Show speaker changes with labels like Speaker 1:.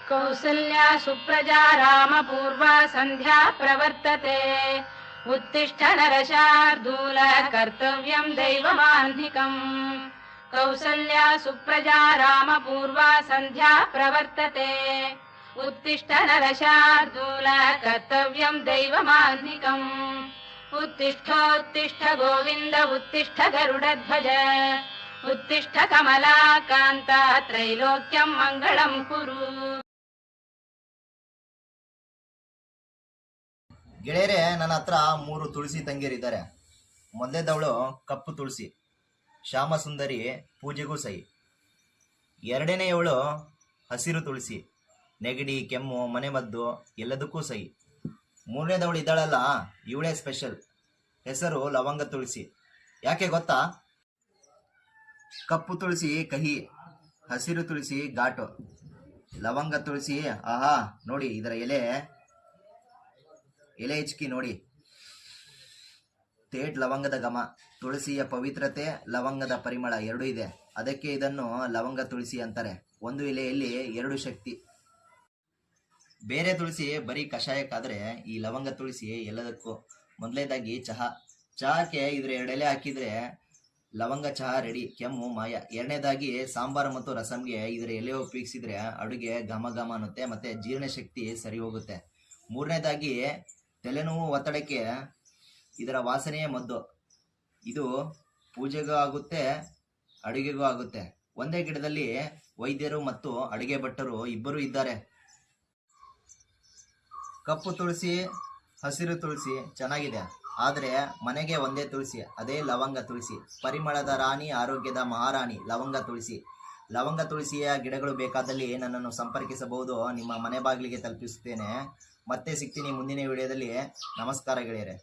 Speaker 1: कौसल्या सुप्रजा रामपूर्वा सन्ध्या प्रवर्तते उत्तिष्ठ नरशार्दूल कर्तव्यं दैवमाह्निकम् कौसल्या सुप्रजा रामपूर्वा सन्ध्या प्रवर्तते उत्तिष्ठ नरशार्दूल कर्तव्यं दैवमाह्निकम् उत्तिष्ठोत्तिष्ठ गोविन्द उत्तिष्ठ गरुडध्वज उत्तिष्ठ कमलाकान्त त्रैलोक्यं मङ्गलं कुरु।
Speaker 2: ಗೆಳೆಯರೇ, ನನ್ನ ಹತ್ರ 3 ತುಳಸಿ ತಂಗಿಯರಿದ್ದಾರೆ. ಮೊದಲೇದವಳು ಕಪ್ಪು ತುಳಸಿ, ಶ್ಯಾಮ ಸುಂದರಿ, ಪೂಜೆಗೂ ಸೈ. ಎರಡನೆಯವಳು ಹಸಿರು ತುಳಸಿ, ನೆಗಡಿ, ಕೆಮ್ಮು, ಮನೆಮದ್ದು ಎಲ್ಲದಕ್ಕೂ ಸೈ. ಮೂರನೇದವಳು ಇದ್ದಾಳಲ್ಲ, ಇವಳೇ ಸ್ಪೆಷಲ್. ಹೆಸರು ಲವಂಗ ತುಳಸಿ. ಯಾಕೆ ಗೊತ್ತಾ? ಕಪ್ಪು ತುಳಸಿ ಕಹಿ, ಹಸಿರು ತುಳಸಿ ಘಾಟು, ಲವಂಗ ತುಳಸಿ ಆಹಾ ನೋಡಿ ಇದರ ಎಲೆ ಹೆಚ್ಚಿ ನೋಡಿ, ತೇಟ್ ಲವಂಗದ ಘಮ. ತುಳಸಿಯ ಪವಿತ್ರತೆ, ಲವಂಗದ ಪರಿಮಳ ಎರಡೂ ಇದೆ. ಅದಕ್ಕೆ ಇದನ್ನು ಲವಂಗ ತುಳಸಿ ಅಂತಾರೆ. ಒಂದು ಎಲೆಯಲ್ಲಿ 2 ಶಕ್ತಿ. ಬೇರೆ ತುಳಸಿ ಬರೀ ಕಷಾಯಕ್ಕಾದ್ರೆ, ಈ ಲವಂಗ ತುಳಸಿ ಎಲ್ಲದಕ್ಕೂ. ಮೊದಲನೇದಾಗಿ ಚಹಾಕ್ಕೆ ಇದ್ರ 2 ಎಲೆ ಹಾಕಿದ್ರೆ ಲವಂಗ ಚಹಾ ರೆಡಿ, ಕೆಮ್ಮು ಮಾಯ. ಎರಡನೇದಾಗಿ ಸಾಂಬಾರು ಮತ್ತು ರಸಂಗೆ ಇದರ ಎಲೆ ಉಪಯೋಗಿಸಿದ್ರೆ ಅಡುಗೆ ಘಮ ಘಮ ಅನ್ನುತ್ತೆ, ಮತ್ತೆ ಜೀರ್ಣಶಕ್ತಿ ಸರಿ ಹೋಗುತ್ತೆ. ಮೂರನೇದಾಗಿ ತಲೆನೋವು, ಒತ್ತಡಕ್ಕೆ ಇದರ ವಾಸನೆಯೇ ಮದ್ದು. ಇದು ಪೂಜೆಗೂ ಆಗುತ್ತೆ, ಅಡುಗೆಗೂ ಆಗುತ್ತೆ. ಒಂದೇ ಗಿಡದಲ್ಲಿ ವೈದ್ಯರು ಮತ್ತು ಅಡುಗೆ ಭಟ್ಟರು ಇಬ್ಬರು ಇದ್ದಾರೆ. ಕಪ್ಪು ತುಳಸಿ, ಹಸಿರು ತುಳಸಿ ಚೆನ್ನಾಗಿದೆ, ಆದರೆ ಮನೆಗೆ ಒಂದೇ ತುಳಸಿ, ಅದೇ ಲವಂಗ ತುಳಸಿ. ಪರಿಮಳದ ರಾಣಿ, ಆರೋಗ್ಯದ ಮಹಾರಾಣಿ ಲವಂಗ ತುಳಸಿ. ಲವಂಗ ತುಳಸಿಯ ಗಿಡಗಳು ಬೇಕಾದಲ್ಲಿ ನನ್ನನ್ನು ಸಂಪರ್ಕಿಸಬಹುದು. ನಿಮ್ಮ ಮನೆ ಬಾಗಿಲಿಗೆ ತಲುಪಿಸುತ್ತೇನೆ. ಮತ್ತೆ ಸಿಗ್ತೀನಿ ಮುಂದಿನ ವಿಡಿಯೋದಲ್ಲಿ. ನಮಸ್ಕಾರ ಗೆಳೆಯರೆ.